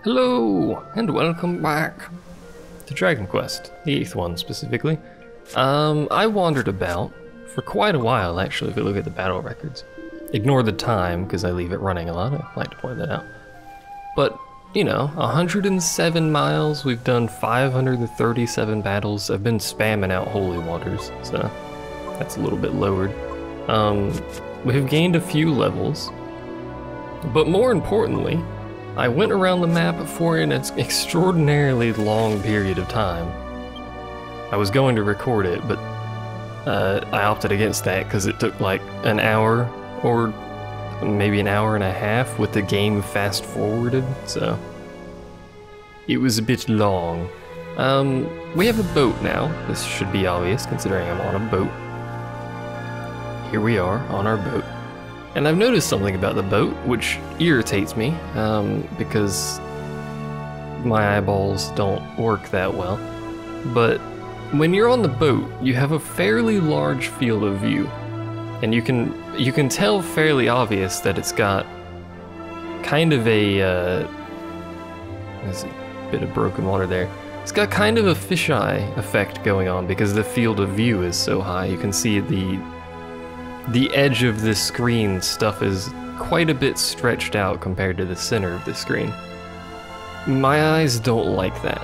Hello, and welcome back to Dragon Quest, the 8th one specifically. I wandered about for quite a while, actually, if you look at the battle records. Ignore the time, because I leave it running a lot, I like to point that out. But, you know, 107 miles, we've done 537 battles, I've been spamming out holy waters, so that's a little bit lowered. We've gained a few levels, but more importantly, I went around the map for an extraordinarily long period of time. I was going to record it, but I opted against that because it took like an hour or maybe an hour and a half with the game fast forwarded, so it was a bit long. We have a boat now. This should be obvious considering I'm on a boat. Here we are on our boat. And I've noticed something about the boat, which irritates me, because my eyeballs don't work that well. But when you're on the boat, you have a fairly large field of view. And you can tell fairly obvious that it's got kind of a, there's a bit of broken water there. It's got kind of a fisheye effect going on because the field of view is so high. You can see the edge of this screen stuff is quite a bit stretched out compared to the center of the screen. My eyes don't like that,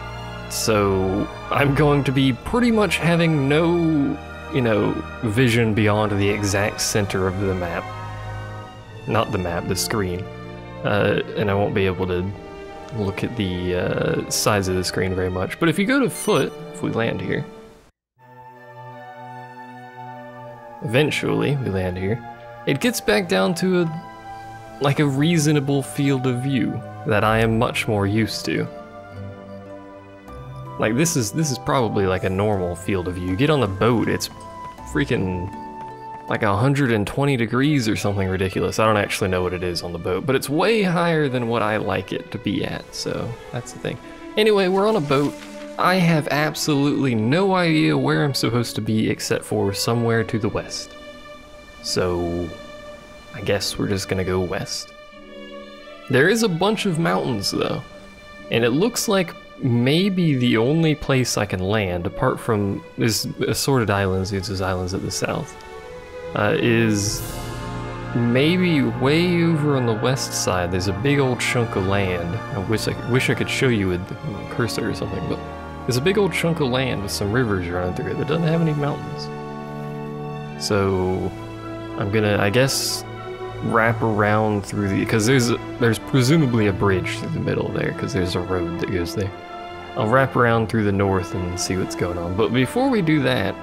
so I'm going to be pretty much having no, vision beyond the exact center of the map. Not the map, the screen. And I won't be able to look at the sides of the screen very much. But if you go to foot, if we land here, eventually, we land here, it gets back down to a reasonable field of view that I am much more used to. Like, this is probably like a normal field of view. You get on the boat, it's freaking like 120 degrees or something ridiculous. I don't actually know what it is on the boat, but it's way higher than what I like it to be at, so that's the thing. Anyway, we're on a boat. I have absolutely no idea where I'm supposed to be except for somewhere to the west. So, I guess we're just gonna go west. There is a bunch of mountains though, and it looks like maybe the only place I can land, apart from this assorted islands, these islands at the south, is maybe way over on the west side. There's a big old chunk of land. I wish I could show you with the cursor or something, but there's a big old chunk of land with some rivers running through it that doesn't have any mountains. So I'm gonna, I guess, wrap around through because there's presumably a bridge through the middle there because there's a road that goes there. I'll wrap around through the north and see what's going on. But before we do that,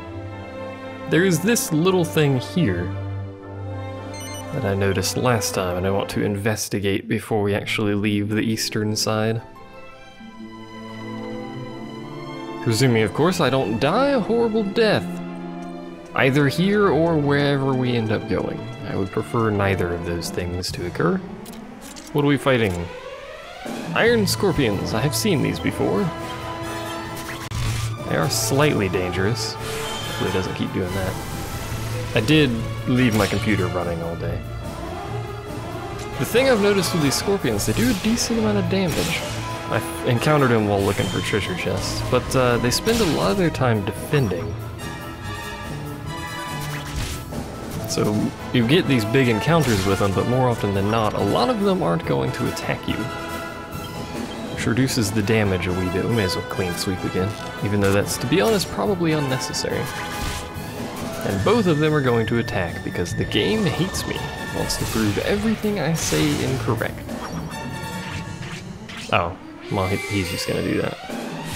there's this little thing here that I noticed last time and I want to investigate before we actually leave the eastern side. Presuming, of course, I don't die a horrible death, either here or wherever we end up going. I would prefer neither of those things to occur. What are we fighting? Iron scorpions. I have seen these before. They are slightly dangerous. Hopefully it doesn't keep doing that. I did leave my computer running all day. The thing I've noticed with these scorpions, they do a decent amount of damage. I've encountered them while looking for treasure chests, but they spend a lot of their time defending. So you get these big encounters with them, but more often than not, a lot of them aren't going to attack you. Which reduces the damage a wee bit. We may as well clean sweep again, even though that's, to be honest, probably unnecessary. And both of them are going to attack because the game hates me. It wants to prove everything I say incorrect. Oh. Well, he's just gonna do that.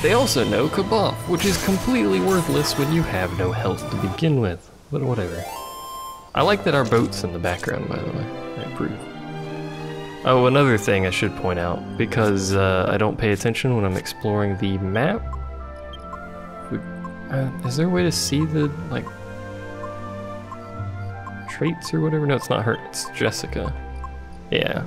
They also know Kabuff, which is completely worthless when you have no health to begin with, but whatever. I like that our boat's in the background, by the way. I approve. Oh, another thing I should point out, because I don't pay attention when I'm exploring the map. Is there a way to see the, traits or whatever? No, it's not her, it's Jessica. Yeah.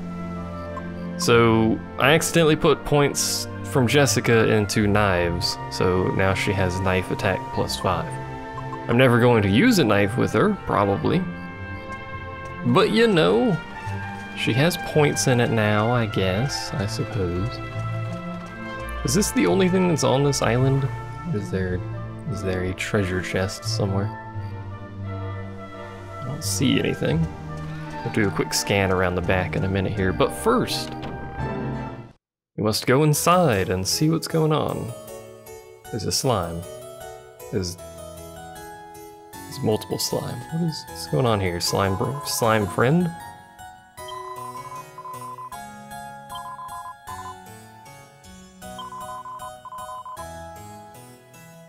So, I accidentally put points from Jessica into knives, so now she has knife attack +5. I'm never going to use a knife with her, probably. But you know, she has points in it now, I guess, I suppose. Is this the only thing that's on this island? Or is there a treasure chest somewhere? I don't see anything. I'll do a quick scan around the back in a minute here, but first, we must go inside and see what's going on. There's a slime. There's multiple slime. What's going on here? Slime friend?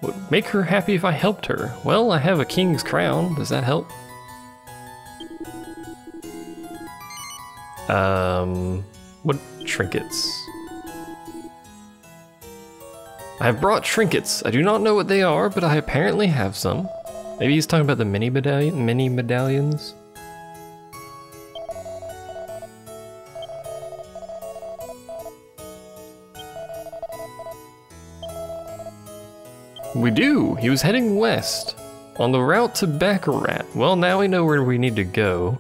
Would make her happy if I helped her. Well, I have a king's crown. Does that help? What trinkets? I have brought trinkets. I do not know what they are, but I apparently have some. Maybe he's talking about the mini medallions? We do. He was heading west on the route to Baccarat. Well, now we know where we need to go.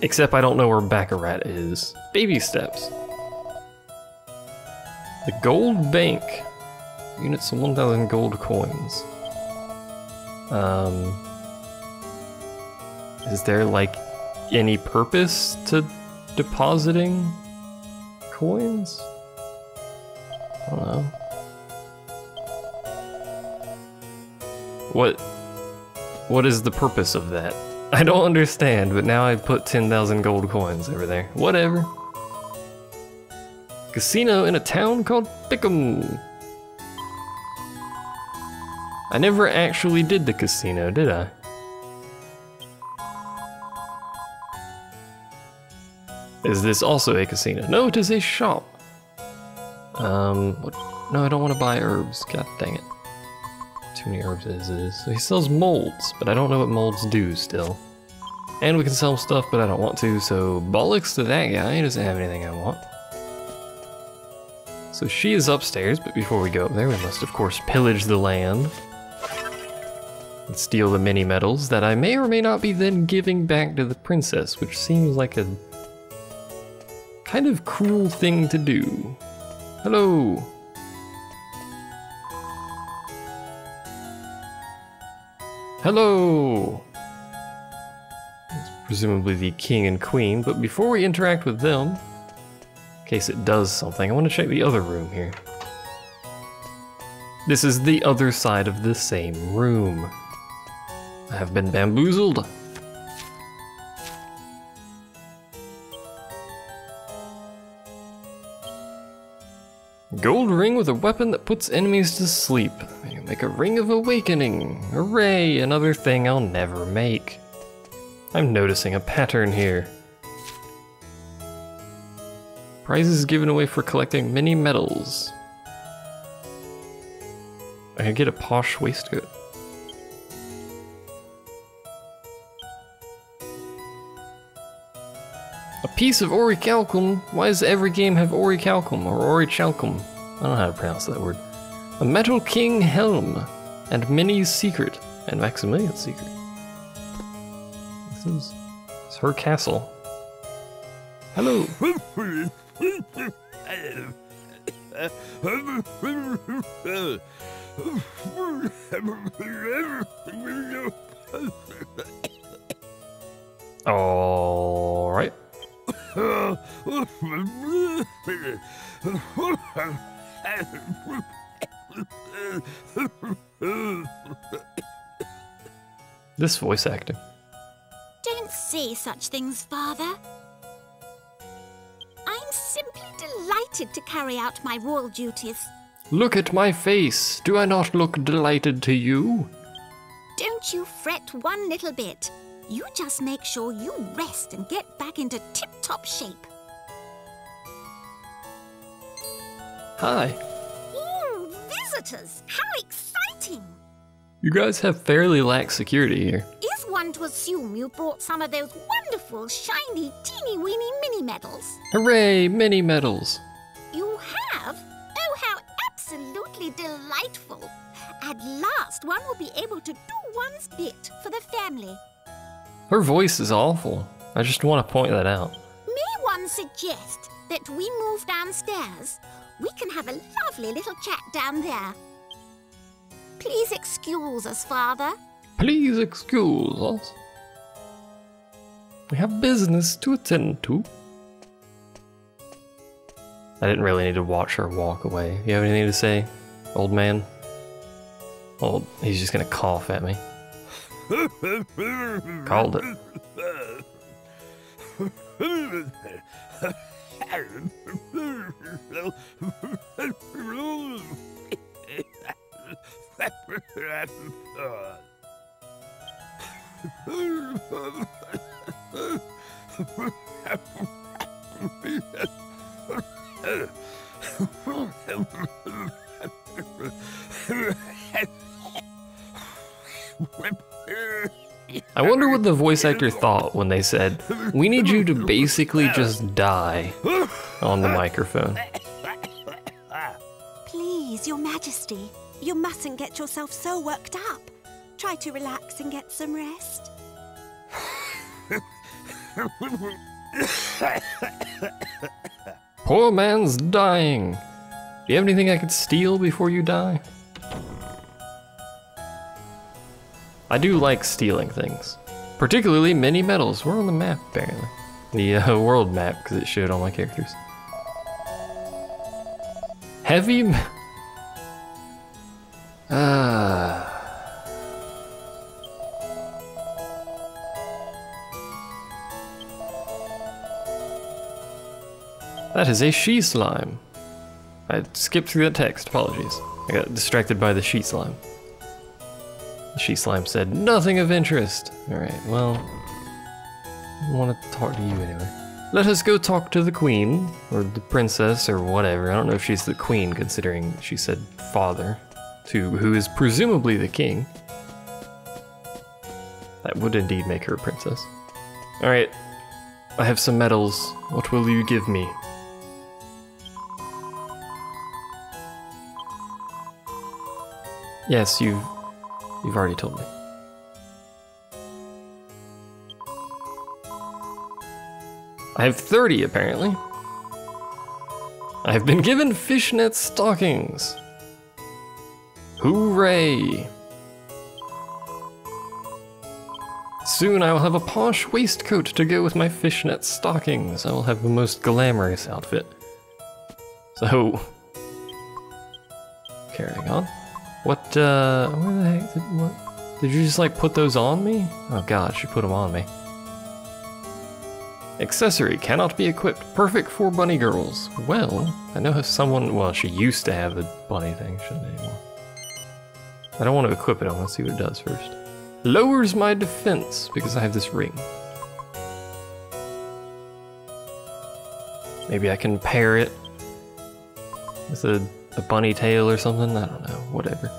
Except I don't know where Baccarat is. Baby steps. The gold bank. Units of 1,000 gold coins. Is there like any purpose to depositing coins? I don't know. What is the purpose of that? I don't understand, but now I put 10,000 gold coins over there. Whatever. Casino in a town called Pickham. I never actually did the casino, did I? Is this also a casino? No, it is a shop. What? No, I don't want to buy herbs. God dang it. Too many herbs as it is. So he sells molds, but I don't know what molds do still. And we can sell stuff, but I don't want to, so bollocks to that guy. He doesn't have anything I want. So she is upstairs, but before we go up there, we must of course pillage the land. And steal the mini medals that I may or may not be then giving back to the princess, which seems like a kind of cruel thing to do. Hello. Hello. It's presumably the king and queen, but before we interact with them, in case it does something, I want to check the other room here. This is the other side of the same room. I have been bamboozled. Gold ring with a weapon that puts enemies to sleep. You make a ring of awakening. Hooray, another thing I'll never make. I'm noticing a pattern here. Prizes given away for collecting mini medals. I could get a posh waistcoat. A piece of orichalcum? Why does every game have orichalcum or orichalcum? I don't know how to pronounce that word. A metal king helm, and Minnie's secret, and Maximilian's secret. This is her castle. Hello. All right. This voice acting. Don't say such things, Father. I'm simply delighted to carry out my royal duties. Look at my face. Do I not look delighted to you? Don't you fret one little bit. You just make sure you rest and get back into tip-top shape. Hi. Visitors! How exciting! You guys have fairly lax security here. Is one to assume you brought some of those wonderful, shiny, teeny-weeny mini-medals? Hooray, mini medals. You have? Oh, how absolutely delightful! At last, one will be able to do one's bit for the family. Her voice is awful. I just want to point that out. May one suggest that we move downstairs? We can have a lovely little chat down there. Please excuse us, Father. Please excuse us. We have business to attend to. I didn't really need to watch her walk away. You have anything to say, old man? Oh, he's just gonna cough at me. Called it. I wonder what the voice actor thought when they said, "We need you to basically just die," on the microphone. Please, Your Majesty, you mustn't get yourself so worked up. Try to relax and get some rest. Poor man's dying. Do you have anything I could steal before you die? I do like stealing things. Particularly mini medals. We're on the map, apparently. The world map, because it showed all my characters. Heavy... That is a she slime. I skipped through that text, apologies. I got distracted by the she slime. The she slime said, nothing of interest. Alright, well, I want to talk to you anyway. Let us go talk to the queen, or the princess, or whatever. I don't know if she's the queen, considering she said father, to who is presumably the king. That would indeed make her a princess. Alright, I have some medals. What will you give me? Yes, you've already told me. I have 30, apparently. I have been given fishnet stockings. Hooray! Soon I will have a posh waistcoat to go with my fishnet stockings. I will have the most glamorous outfit. So, carrying on. What, where the heck did you just like put those on me? Oh god, she put them on me. Accessory cannot be equipped. Perfect for bunny girls. Well, I know if someone, well, she used to have a bunny thing, shouldn't anymore. I don't want to equip it, I want to see what it does first. Lowers my defense because I have this ring. Maybe I can pair it with a bunny tail or something? I don't know, whatever.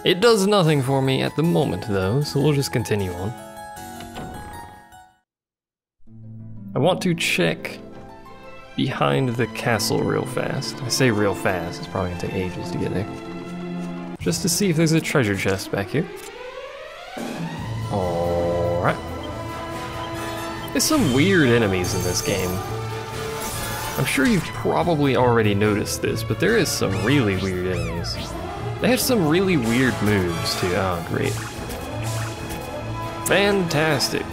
It does nothing for me at the moment though, so we'll just continue on. I want to check behind the castle real fast. I say real fast, it's probably gonna take ages to get there. Just to see if there's a treasure chest back here. Alright. There's some weird enemies in this game. I'm sure you've probably already noticed this, but there is some really weird enemies. They have some really weird moves too. Oh, great. Fantastic.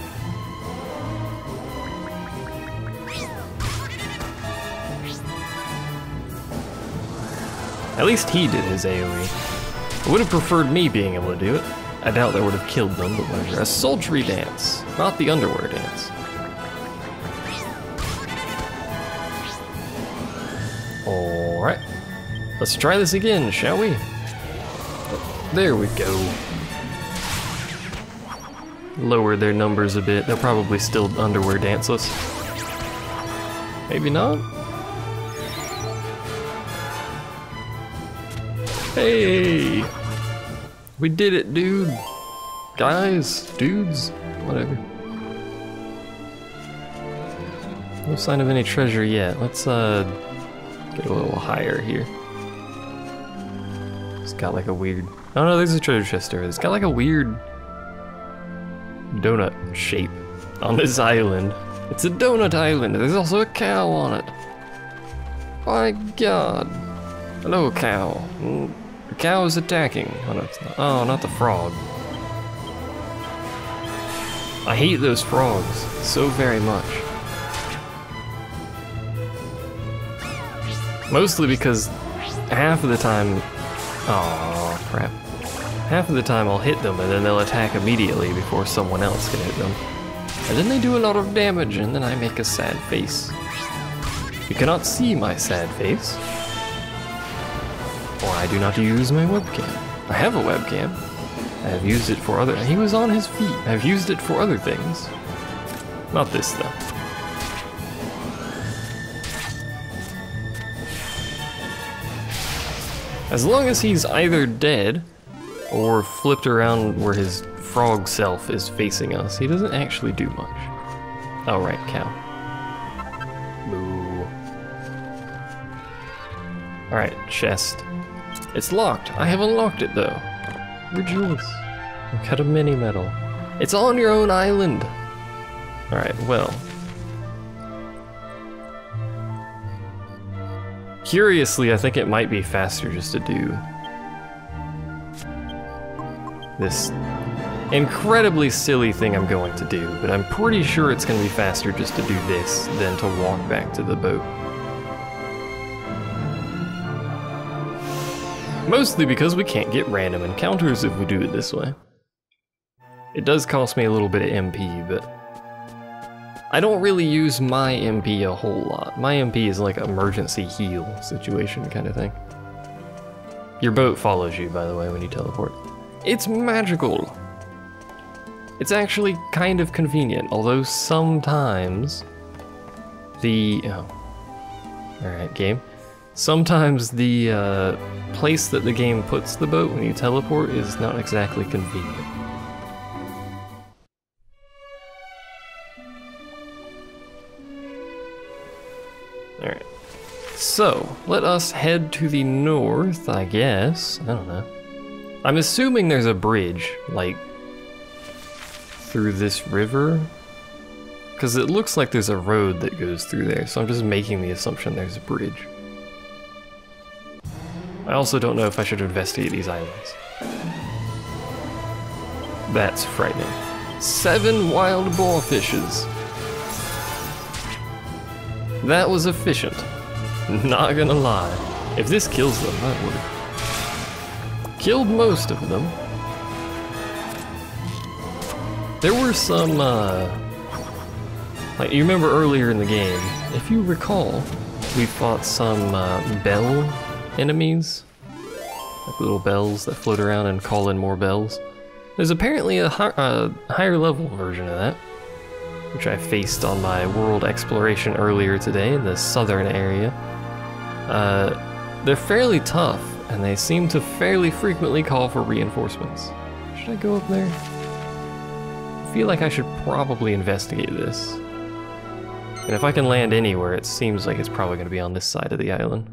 At least he did his AoE. I would have preferred me being able to do it. I doubt that would have killed them, but whatever. A sultry dance, not the underwear dance. Alright. Let's try this again, shall we? There we go. Lower their numbers a bit. They'll probably still underwear danceless. Maybe not? Hey! We did it, dude. Guys, dudes, whatever. No sign of any treasure yet. Let's get a little higher here. It's got like a weird... Oh no, there's a treasure chest over there. It's got like a weird donut shape on this island. It's a donut island. There's also a cow on it. My god. Hello, cow. The cow is attacking. Oh, no, it's not. Oh, not the frog. I hate those frogs so very much. Mostly because half of the time... Oh, crap. Half of the time I'll hit them and then they'll attack immediately before someone else can hit them. And then they do a lot of damage and then I make a sad face. You cannot see my sad face. Or I do not use my webcam. I have a webcam. I have used it for other... He was on his feet. I've used it for other things. Not this, though. As long as he's either dead or flipped around where his frog self is facing us, he doesn't actually do much. Oh, right, cow. Boo. Alright, chest. It's locked. I have unlocked it, though. Rejoice. I've got a mini medal. It's on your own island. Alright, well. Curiously, I think it might be faster just to do this incredibly silly thing I'm going to do, but I'm pretty sure it's going to be faster just to do this than to walk back to the boat. Mostly because we can't get random encounters if we do it this way. It does cost me a little bit of MP, but I don't really use my MP a whole lot. My MP is like an emergency heal situation kind of thing. Your boat follows you, by the way, when you teleport. It's magical! It's actually kind of convenient, although sometimes the... Oh. Alright, game. Sometimes the place that the game puts the boat when you teleport is not exactly convenient. Alright. So, let us head to the north, I guess. I don't know. I'm assuming there's a bridge, like, through this river? Because it looks like there's a road that goes through there, so I'm just making the assumption there's a bridge. I also don't know if I should investigate these islands. That's frightening. 7 wild boar fishes. That was efficient. Not gonna lie. If this kills them, that would've killed most of them. There were some, like, you remember earlier in the game, if you recall, we fought some bell enemies, like little bells that float around and call in more bells. There's apparently a higher level version of that, which I faced on my world exploration earlier today in the southern area. They're fairly tough, and they seem to fairly frequently call for reinforcements. Should I go up there? I feel like I should probably investigate this. And if I can land anywhere, it seems like it's probably going to be on this side of the island.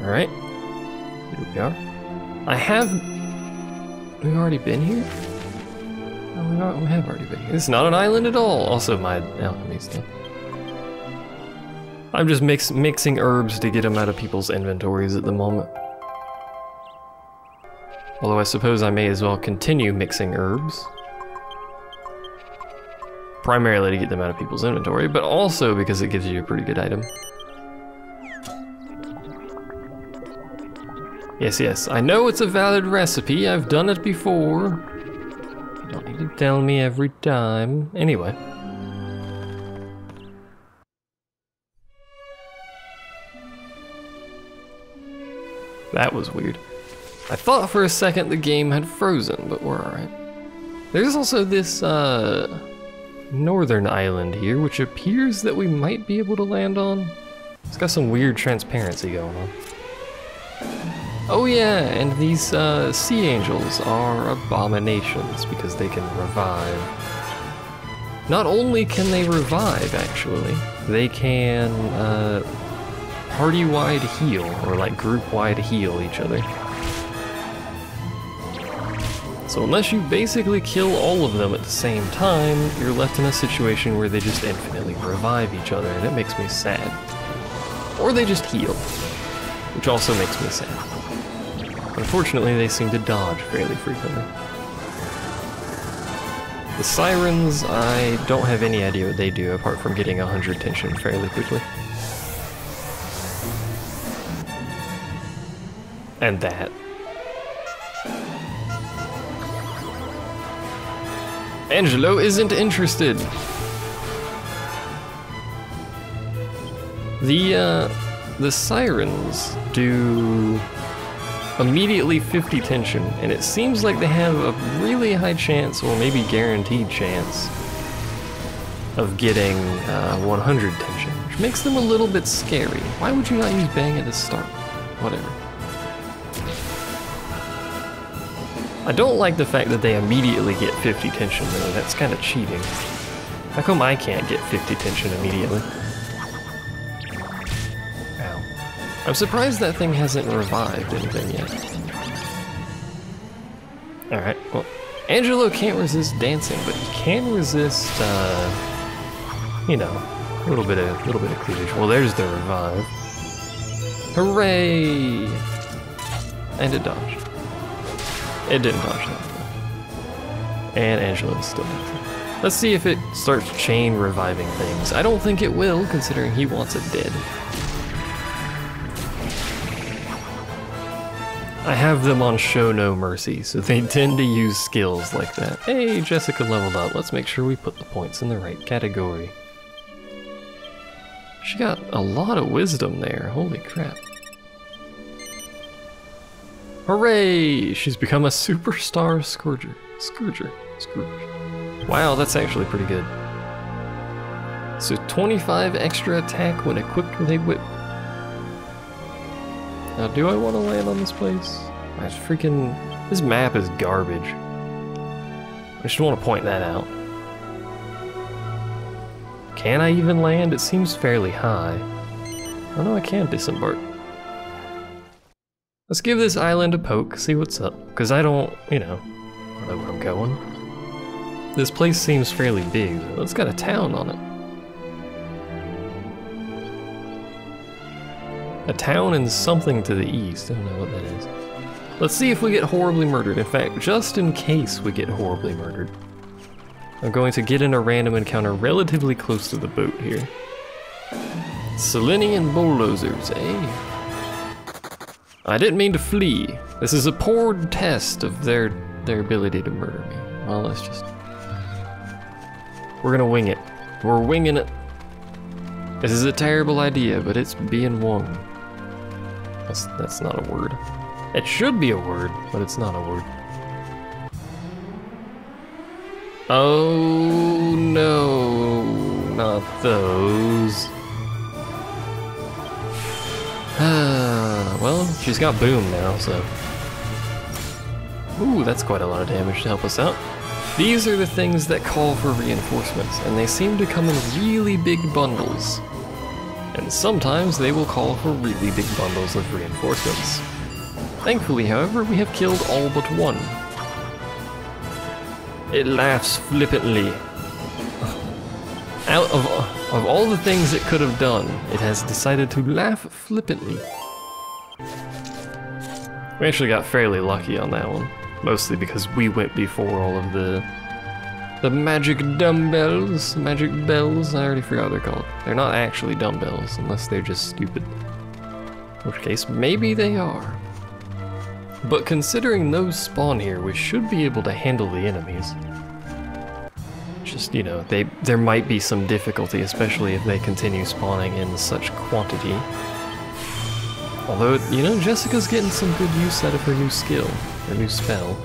Alright. Here we are. We've already been here? Oh, we have already been here. It's not an island at all. Also, my alchemy stuff. I'm just mixing herbs to get them out of people's inventories at the moment. Although I suppose I may as well continue mixing herbs. Primarily to get them out of people's inventory, but also because it gives you a pretty good item. Yes, yes, I know it's a valid recipe. I've done it before. You don't need to tell me every time. Anyway. That was weird. I thought for a second the game had frozen, but we're alright. There's also this, northern island here, which appears that we might be able to land on. It's got some weird transparency going on. Oh yeah, and these sea angels are abominations because they can revive. Not only can they revive, actually, they can party-wide heal, or like group-wide heal each other. So unless you basically kill all of them at the same time, you're left in a situation where they just infinitely revive each other, and it makes me sad. or they just heal, which also makes me sad. Unfortunately, they seem to dodge fairly frequently. The sirens, I don't have any idea what they do apart from getting 100 tension fairly quickly. And that. Angelo isn't interested. The sirens do immediately 50 tension, and it seems like they have a really high chance, or maybe guaranteed chance, of getting 100 tension, which makes them a little bit scary. Why would you not use bang at the start? Whatever. I don't like the fact that they immediately get 50 tension though, that's kind of cheating. How come I can't get 50 tension immediately? Ow. I'm surprised that thing hasn't revived anything yet. Alright, well, Angelo can't resist dancing, but he can resist, you know, a little bit of cleavage. Well, there's the revive. Hooray! And it dodged. It didn't dodge that. And Angelo's still dancing. Let's see if it starts chain reviving things. I don't think it will, considering he wants it dead. I have them on show no mercy, so they tend to use skills like that. Hey, Jessica leveled up. Let's make sure we put the points in the right category. She got a lot of wisdom there. Holy crap. Hooray! She's become a superstar Scourger. Scourge. Wow, that's actually pretty good. So 25 extra attack when equipped with a whip. Now, do I want to land on this place? This map is garbage. I just want to point that out. Can I even land? It seems fairly high. Oh no, I can disembark. Let's give this island a poke, see what's up, because I don't know where I'm going. This place seems fairly big, though. It's got a town on it. A town and something to the east, I don't know what that is. Let's see if we get horribly murdered. In fact, just in case we get horribly murdered, I'm going to get in a random encounter relatively close to the boat here. Selenian bulldozers, eh? I didn't mean to flee. This is a poor test of their ability to murder me. Well, let's just... We're gonna wing it. We're winging it. This is a terrible idea, but it's being wung. That's not a word. It should be a word, but it's not a word. Oh no, not those. Well, she's got boom now, so... Ooh, that's quite a lot of damage to help us out. These are the things that call for reinforcements, and they seem to come in really big bundles. And sometimes they will call for really big bundles of reinforcements. Thankfully, however, we have killed all but one. It laughs flippantly. Out of all the things it could have done, it has decided to laugh flippantly. We actually got fairly lucky on that one, mostly because we went before all of the magic dumbbells, magic bells, I already forgot what they're called. They're not actually dumbbells, unless they're just stupid. In which case, maybe they are. But considering those spawn here, we should be able to handle the enemies. Just, you know, there might be some difficulty, especially if they continue spawning in such quantity. Although, you know, Jessica's getting some good use out of her new skill, her new spell.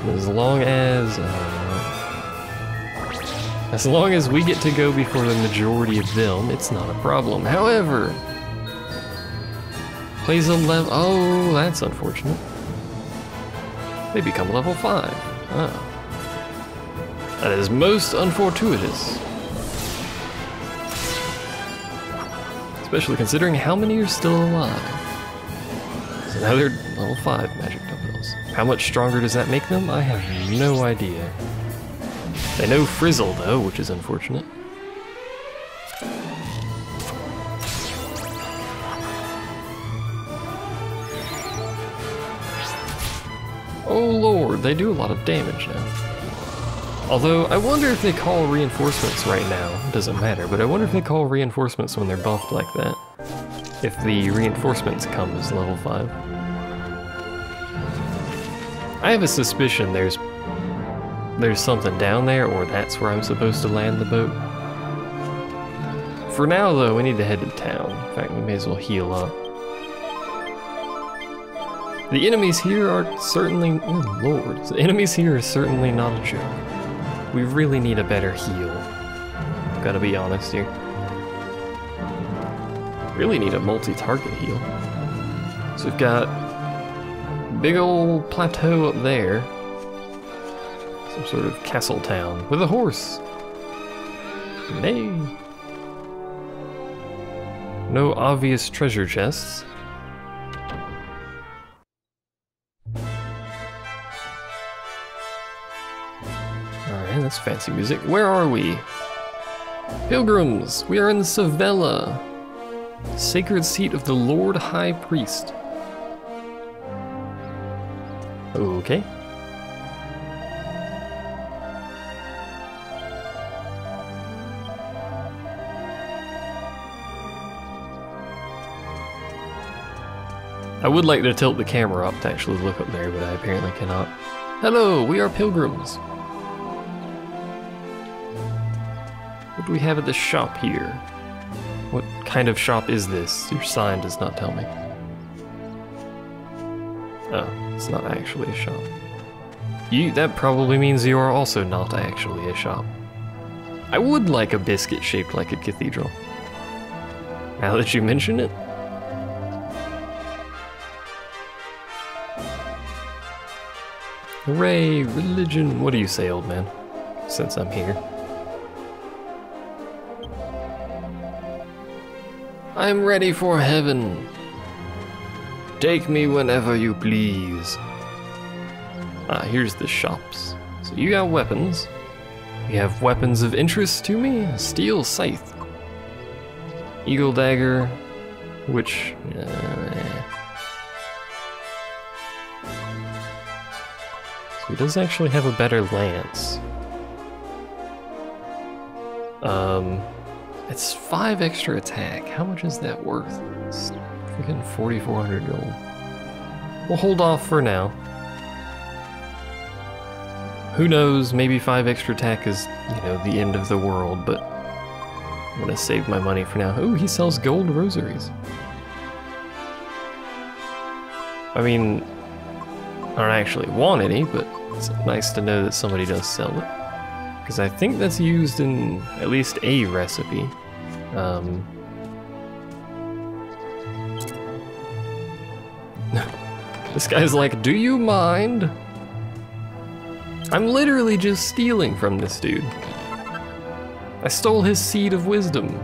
As long as we get to go before the majority of them, it's not a problem. However, plays a level. Oh, that's unfortunate. They become level 5. Ah. That is most unfortuitous. Especially considering how many are still alive. So now they're level 5 magic dumbbells. How much stronger does that make them? I have no idea. They know Frizzle though, which is unfortunate. they do a lot of damage now. Although, I wonder if they call reinforcements right now. It doesn't matter, but I wonder if they call reinforcements when they're buffed like that. If the reinforcements come as level 5. I have a suspicion there's something down there, or that's where I'm supposed to land the boat. For now, though, we need to head to town. In fact, we may as well heal up. The enemies here are certainly... oh, Lord. The enemies here are certainly not a joke. We really need a better heal. Gotta be honest here. Really need a multi-target heal. So we've got big old plateau up there. Some sort of castle town with a horse. Nay. No obvious treasure chests. Alright, that's fancy music. Where are we? Pilgrims! We are in Savella, sacred seat of the Lord High Priest. Okay. I would like to tilt the camera up to actually look up there, but I apparently cannot. Hello, we are pilgrims. What do we have at the shop here? What kind of shop is this? Your sign does not tell me. Oh, it's not actually a shop. That probably means you are also not actually a shop. I would like a biscuit shaped like a cathedral. Now that you mention it. Hooray, religion. What do you say, old man? Since I'm here. I'm ready for heaven. Take me whenever you please. Ah, here's the shops. So you got weapons. You have weapons of interest to me. Steel scythe. Eagle dagger. Which... So he does actually have a better lance. It's 5 extra attack. How much is that worth? It's freaking 4,400 gold. We'll hold off for now. Who knows, maybe 5 extra attack is, you know, the end of the world, but I'm gonna save my money for now. Ooh, he sells gold rosaries. I mean, I don't actually want any, but it's nice to know that somebody does sell it. Because I think that's used in at least a recipe. This guy's like, do you mind? I'm literally just stealing from this dude. I stole his seed of wisdom.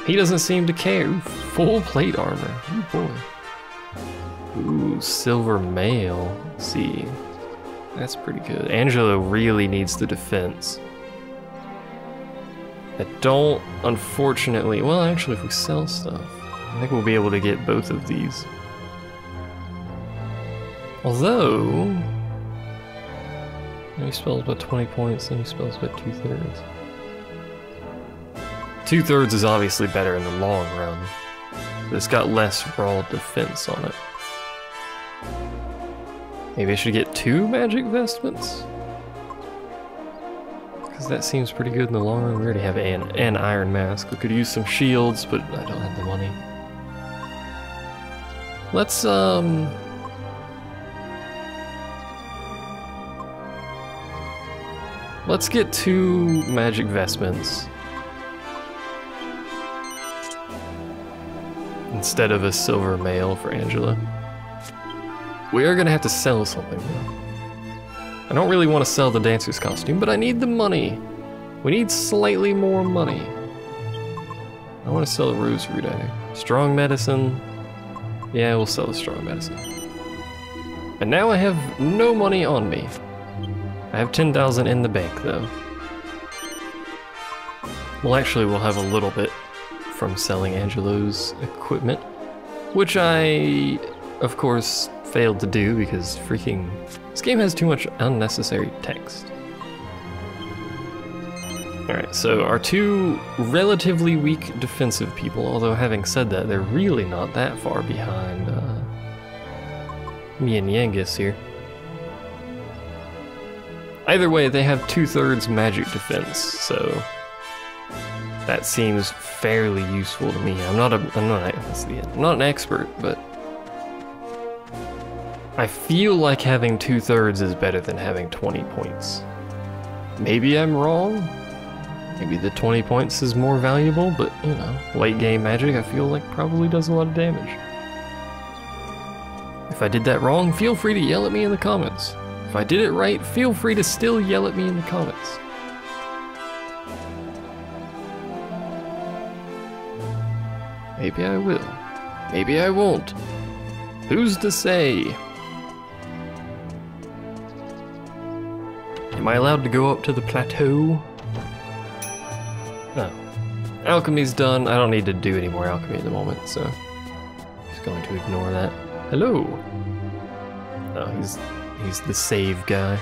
He doesn't seem to care. Ooh, full plate armor. Ooh, boy. Ooh, silver mail. Let's see. That's pretty good. Angelo really needs the defense. I don't, unfortunately... Well, actually, if we sell stuff, I think we'll be able to get both of these. Although... He spells about 20 points, and he spells about 2/3. 2/3 is obviously better in the long run. But it's got less raw defense on it. Maybe I should get 2 magic vestments? Because that seems pretty good in the long run. We already have an iron mask. We could use some shields, but I don't have the money. Let's, let's get 2 magic vestments. Instead of a silver mail for Angela. We are gonna have to sell something though. I don't really want to sell the dancer's costume, but I need the money. We need slightly more money. I want to sell the rose root, I think. Strong medicine. Yeah, we'll sell the strong medicine. And now I have no money on me. I have 10,000 in the bank though. Well, actually, we'll have a little bit from selling Angelo's equipment, which I, of course, failed to do because freaking this game has too much unnecessary text. Alright, so our two relatively weak defensive people, although having said that, they're really not that far behind me and Yangus here. Either way, they have 2/3 magic defense, so that seems fairly useful to me. I'm not an expert, but I feel like having 2/3 is better than having 20 points. Maybe I'm wrong. Maybe the 20 points is more valuable, but you know, late game magic I feel like probably does a lot of damage. If I did that wrong, feel free to yell at me in the comments. If I did it right, feel free to still yell at me in the comments. Maybe I will. Maybe I won't. Who's to say? Am I allowed to go up to the plateau? No. Alchemy's done. I don't need to do any more alchemy at the moment, so just going to ignore that. Hello. Oh, he's the save guy.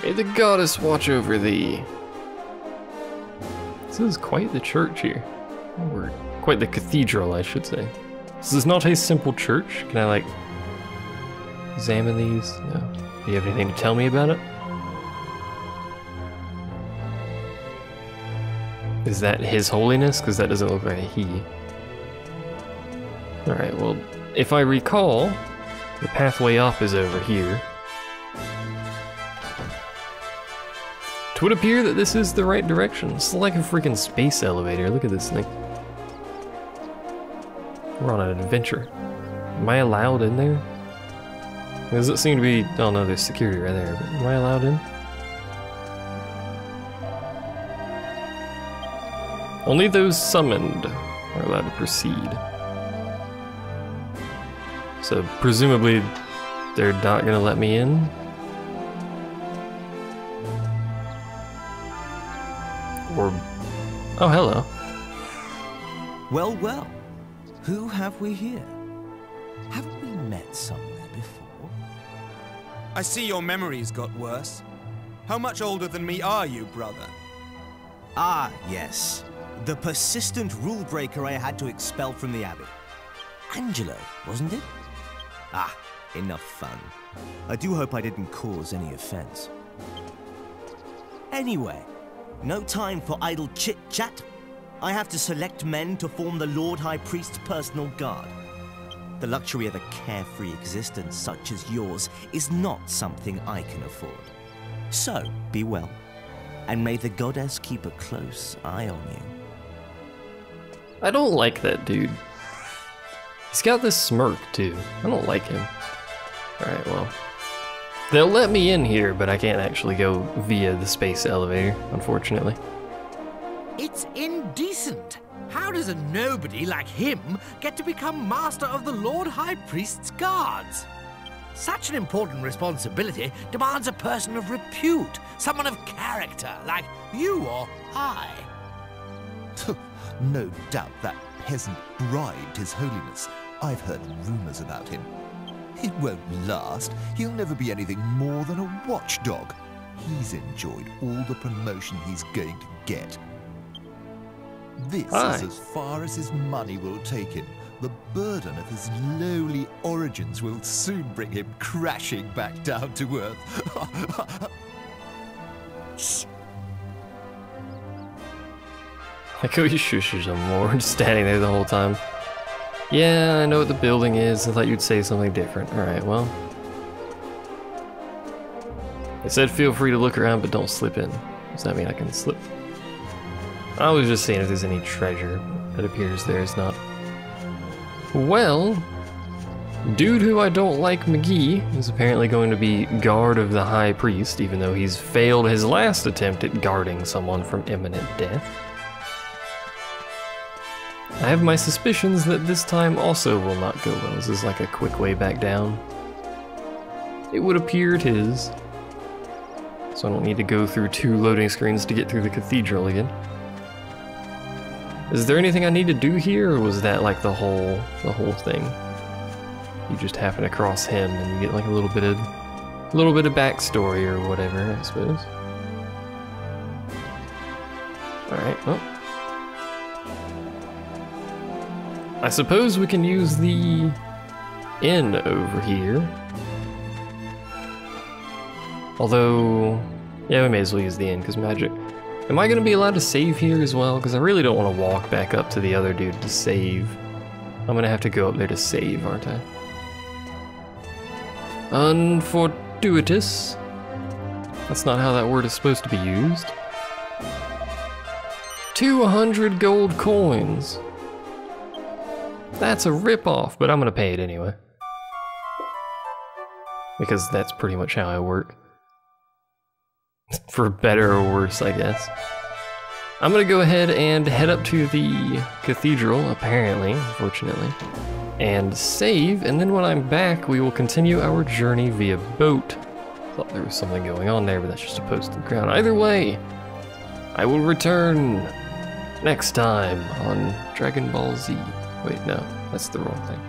May the goddess watch over thee. This is quite the church here. Or quite the cathedral, I should say. This is not a simple church. Can I, like, examine these? No. Do you have anything to tell me about it? Is that His Holiness? Because that doesn't look like a he. Alright, well, if I recall, the pathway up is over here. It would appear that this is the right direction. It's like a freaking space elevator. Look at this thing. We're on an adventure. Am I allowed in there? There doesn't seem to be... Oh no, there's security right there. But am I allowed in? Only those summoned are allowed to proceed. So presumably they're not gonna let me in? Or... Oh, hello. Well, well. Who have we here? Haven't we met somewhere before? I see your memory's got worse. How much older than me are you, brother? Ah, yes. The persistent rule breaker I had to expel from the Abbey. Angelo, wasn't it? Ah, enough fun. I do hope I didn't cause any offense. Anyway, no time for idle chit-chat. I have to select men to form the Lord High Priest's personal guard. The luxury of a carefree existence such as yours is not something I can afford. So, be well, and may the goddess keep a close eye on you. I don't like that dude. He's got this smirk, too. I don't like him. Alright, well. They'll let me in here, but I can't actually go via the space elevator, unfortunately. It's indecent. How does a nobody like him get to become master of the Lord High Priest's guards? Such an important responsibility demands a person of repute, someone of character, like you or I. No doubt that peasant bribed His Holiness. I've heard rumors about him. It won't last. He'll never be anything more than a watchdog. He's enjoyed all the promotion he's going to get. This is as far as his money will take him. The burden of his lowly origins will soon bring him crashing back down to earth. Shh. Like how he shushes him more, just standing there the whole time. Yeah, I know what the building is. I thought you'd say something different. Alright, well. They said feel free to look around, but don't slip in. Does that mean I can slip? I was just seeing if there's any treasure. It appears there is not. Well, dude who I don't like, McGee, is apparently going to be guard of the High Priest, even though he's failed his last attempt at guarding someone from imminent death. I have my suspicions that this time also will not go well. This is like a quick way back down. It would appear it is. So I don't need to go through 2 loading screens to get through the cathedral again. Is there anything I need to do here, or was that like the whole thing? you just happen across him and you get like a little bit of backstory or whatever, I suppose. Alright, well. I suppose we can use the inn over here. Although, yeah, we may as well use the inn, because magic. Am I going to be allowed to save here as well? Because I really don't want to walk back up to the other dude to save. I'm going to have to go up there to save, aren't I? Unfortuitous. That's not how that word is supposed to be used. 200 gold coins. That's a ripoff, but I'm going to pay it anyway. Because that's pretty much how I work. For better or worse, I guess. I'm gonna go ahead and head up to the cathedral, apparently, unfortunately, and save, and then when I'm back, we will continue our journey via boat. Thought there was something going on there, but that's just a post in the ground. Either way, I will return next time on Dragon Ball Z. Wait, no, that's the wrong thing.